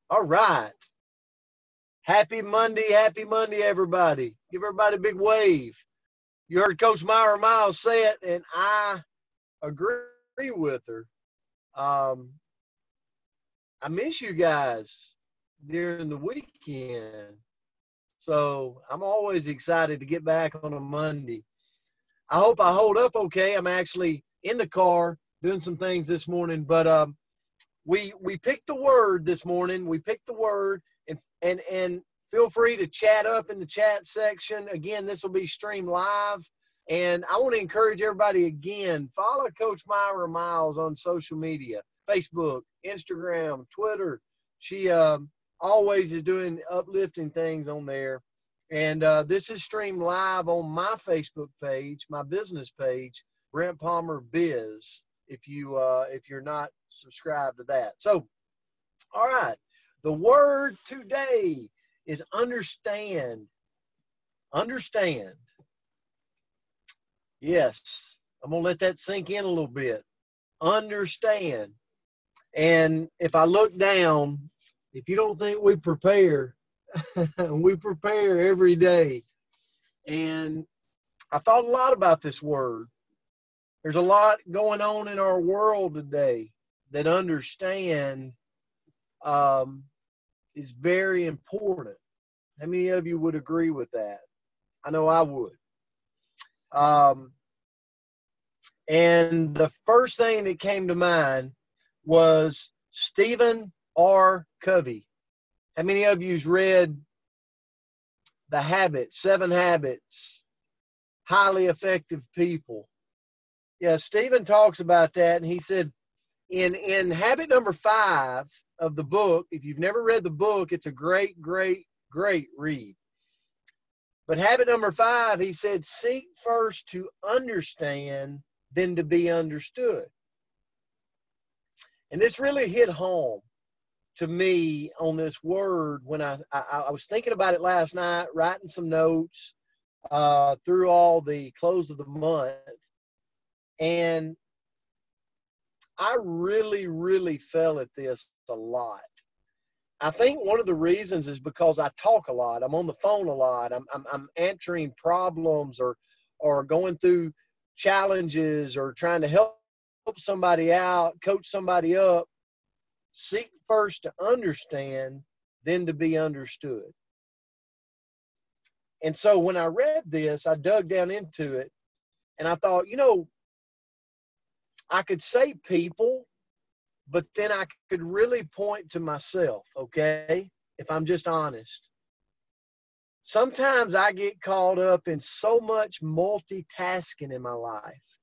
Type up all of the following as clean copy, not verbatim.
All right. Happy Monday, everybody. Give everybody a big wave. You heard Coach Myra Miles say it, and I agree with her. Um, I miss you guys during the weekend. So I'm always excited to get back on a Monday. I hope I hold up okay. I'm actually in the car doing some things this morning, but we picked the word this morning. We picked the word, and feel free to chat up in the chat section. Again, this will be streamed live, and I want to encourage everybody again, follow Coach Myra Miles on social media, Facebook, Instagram, Twitter. She always is doing uplifting things on there. And this is streamed live on my Facebook page, my business page, Brent Palmer Biz, if you're not subscribed to that. So, all right, the word today is understand. Understand. Yes, I'm going to let that sink in a little bit. Understand. And if I look down, if you don't think we prepare, we prepare every day. And I thought a lot about this word. There's a lot going on in our world today that understand is very important. How many of you would agree with that? I know I would. And the first thing that came to mind was Stephen R. Covey. How many of you's read The Habits, 7 Habits, Highly Effective People? Yeah, Stephen talks about that, and he said in habit number 5 of the book, if you've never read the book, it's a great, great, great read. But habit number 5, he said, seek first to understand, then to be understood. And this really hit home to me on this word when I was thinking about it last night, writing some notes through all the close of the month. And I really, really fell at this a lot. I think one of the reasons is because I talk a lot. I'm on the phone a lot. I'm answering problems or going through challenges or trying to help somebody out, coach somebody up. Seek first to understand, then to be understood. And so when I read this, I dug down into it, and I thought, I could say people, but then I could really point to myself, okay, if I'm just honest. Sometimes I get caught up in so much multitasking in my life,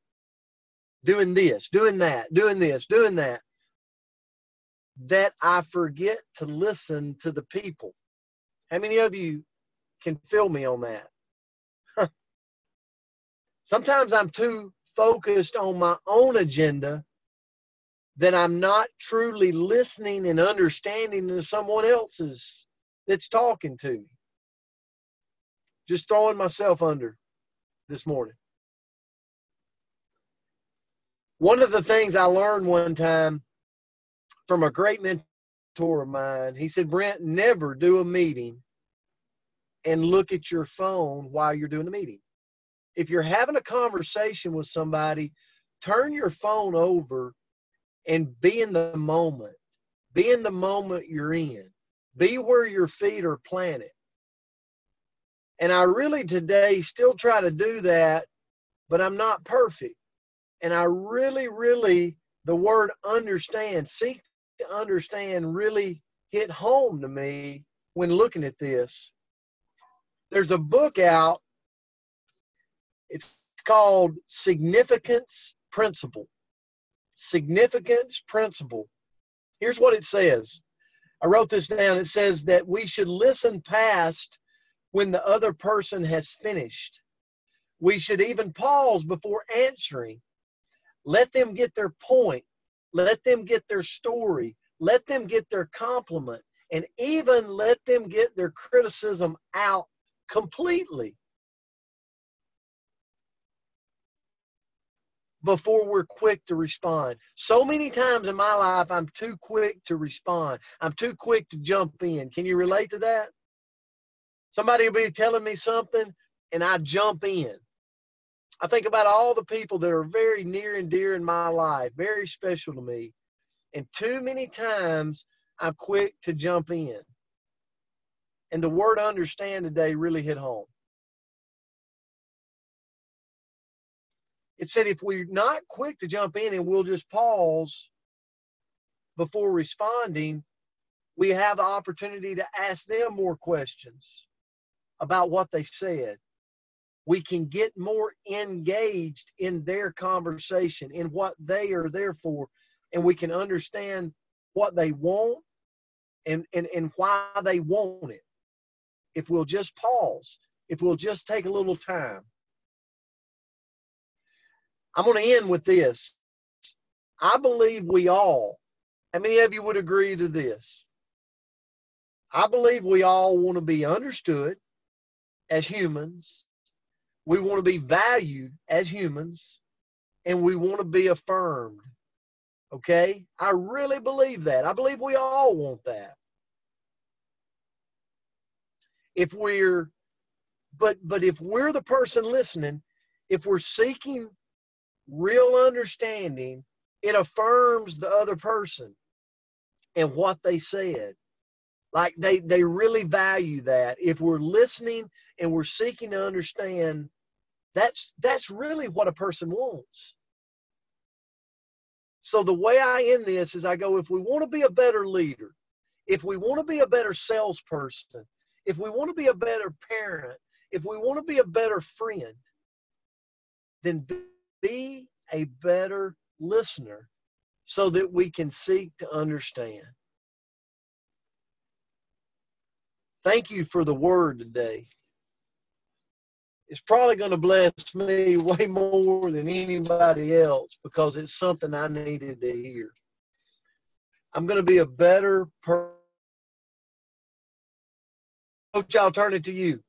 doing this, doing that, doing this, doing that, that I forget to listen to the people. How many of you can feel me on that? Sometimes I'm too focused on my own agenda that I'm not truly listening and understanding to someone else's that's talking to me. Just throwing myself under this morning. One of the things I learned one time from a great mentor of mine, he said, Brent, never do a meeting and look at your phone while you're doing the meeting. If you're having a conversation with somebody, turn your phone over and be in the moment. Be in the moment you're in. Be where your feet are planted. And I really today still try to do that, but I'm not perfect. And I really, the word understand, seek to understand really hit home to me when looking at this. There's a book out. It's called Significance Principle. Significance Principle. Here's what it says. I wrote this down. It says that we should listen past when the other person has finished. We should even pause before answering. Let them get their point. Let them get their story. Let them get their compliment. And even let them get their criticism out completely. before we're quick to respond. So many times in my life, I'm too quick to respond. I'm too quick to jump in. Can you relate to that? Somebody will be telling me something and I jump in. I think about all the people that are very near and dear in my life, very special to me. And too many times I'm quick to jump in. And the word understand today really hit home. It said if we're not quick to jump in and we'll just pause before responding, we have the opportunity to ask them more questions about what they said. We can get more engaged in their conversation, in what they are there for, and we can understand what they want and why they want it. If we'll just pause, if we'll just take a little time. I'm going to end with this. I believe we all, how many of you would agree to this? I believe we all want to be understood as humans. We want to be valued as humans, and we want to be affirmed. Okay? I really believe that. I believe we all want that. If we're, but if we're the person listening, if we're seeking real understanding, it affirms the other person and what they said. Like they really value that. If we're listening and we're seeking to understand, that's really what a person wants. So the way I end this is I go, if we want to be a better leader, if we want to be a better salesperson, if we want to be a better parent, if we want to be a better friend, then be a better listener so that we can seek to understand. Thank you for the word today. It's probably going to bless me way more than anybody else because it's something I needed to hear. I'm going to be a better person. Coach, I'll turn it to you.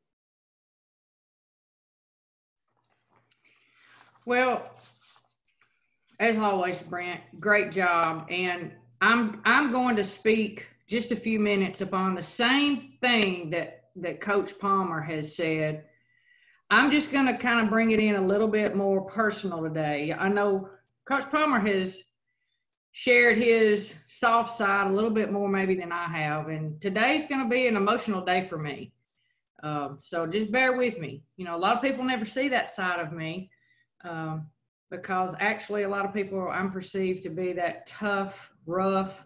Well, as always, Brent, great job. And I'm going to speak just a few minutes upon the same thing that Coach Palmer has said. I'm just going to kind of bring it in a little bit more personal today. I know Coach Palmer has shared his soft side a little bit more maybe than I have. And today's going to be an emotional day for me. So just bear with me. You know, a lot of people never see that side of me because actually a lot of people, I'm perceived to be that tough, rough,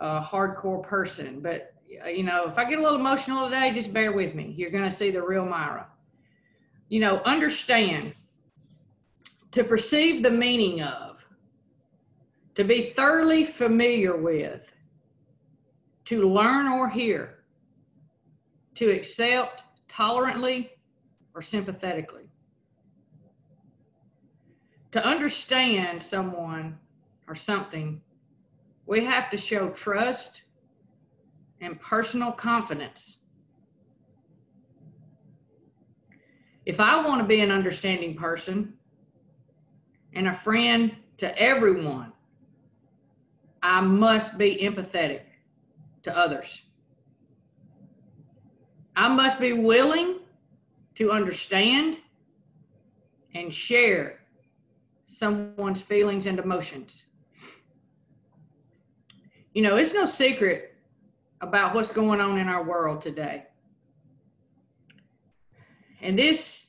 hardcore person. But, you know, if I get a little emotional today, just bear with me. You're going to see the real Myra. You know, understand, to perceive the meaning of, to be thoroughly familiar with, to learn or hear, to accept tolerantly or sympathetically. To understand someone or something, we have to show trust and personal confidence. If I want to be an understanding person and a friend to everyone, I must be empathetic to others. I must be willing to understand and share someone's feelings and emotions. You know, it's no secret about what's going on in our world today. And this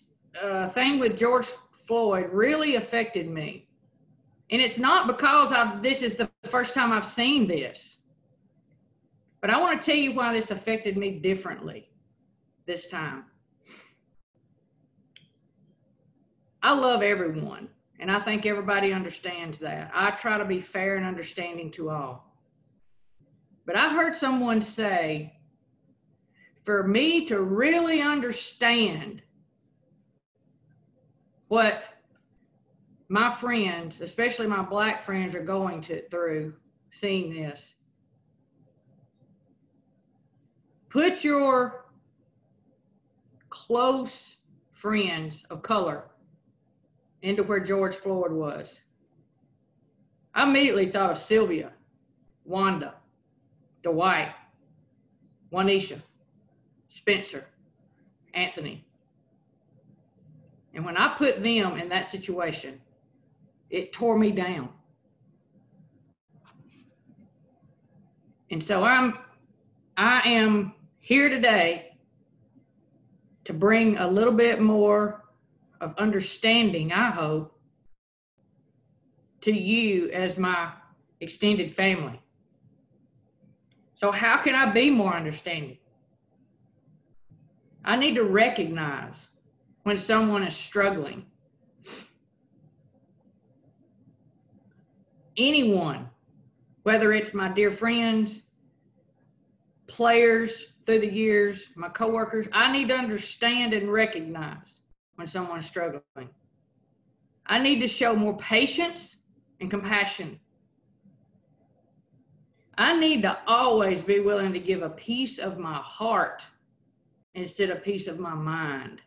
thing with George Floyd really affected me. And it's not because this is the first time I've seen this. But I want to tell you why this affected me differently this time. I love everyone, and I think everybody understands that. I try to be fair and understanding to all. But I heard someone say, for me to really understand what my friends, especially my black friends, are going through seeing this, put your close friends of color into where George Floyd was, I immediately thought of Sylvia, Wanda, Dwight, Juanisha, Spencer, Anthony. And when I put them in that situation, it tore me down. And so I am here today to bring a little bit more of understanding, I hope, to you as my extended family. So how can I be more understanding? I need to recognize when someone is struggling. Anyone, whether it's my dear friends, players through the years, my coworkers, I need to understand and recognize when someone's struggling. I need to show more patience and compassion. I need to always be willing to give a piece of my heart instead of a piece of my mind.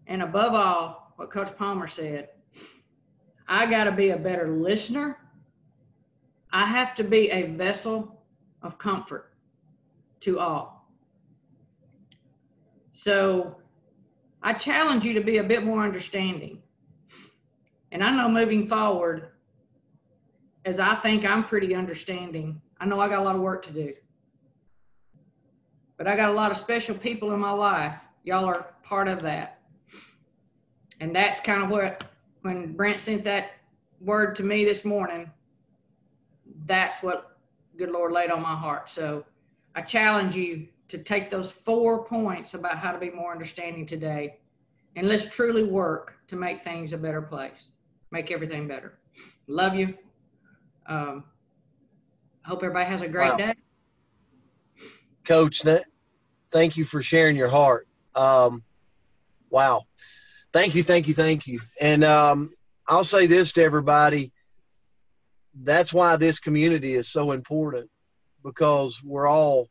And above all, what Coach Palmer said, I got to be a better listener. I have to be a vessel of comfort to all. So I challenge you to be a bit more understanding. And I know moving forward, as I think I'm pretty understanding, I know I got a lot of work to do. But I got a lot of special people in my life. Y'all are part of that. And that's kind of what, when Brent sent that word to me this morning, that's what good Lord laid on my heart. So I challenge you to take those 4 points about how to be more understanding today, and let's truly work to make things a better place, make everything better. Love you. Hope everybody has a great day. Coach, thank you for sharing your heart. Wow. Thank you. And I'll say this to everybody. That's why this community is so important, because we're all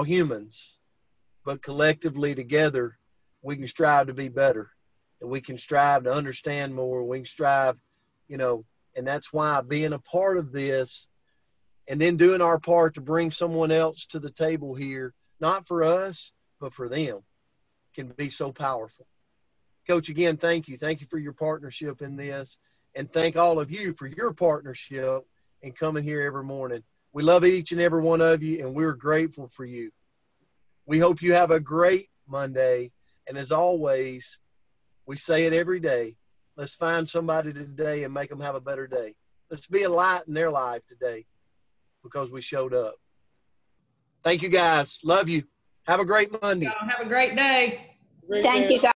humans, but collectively together we can strive to be better, and we can strive to understand more. We can strive, and that's why being a part of this and then doing our part to bring someone else to the table here, not for us, but for them, can be so powerful. Coach, again, thank you. Thank you for your partnership in this, and thank all of you for your partnership and coming here every morning. We love each and every one of you, and we're grateful for you. We hope you have a great Monday, and as always, we say it every day, let's find somebody today and make them have a better day. Let's be a light in their life today because we showed up. Thank you, guys. Love you. Have a great Monday. Have a great day. Thank you, guys.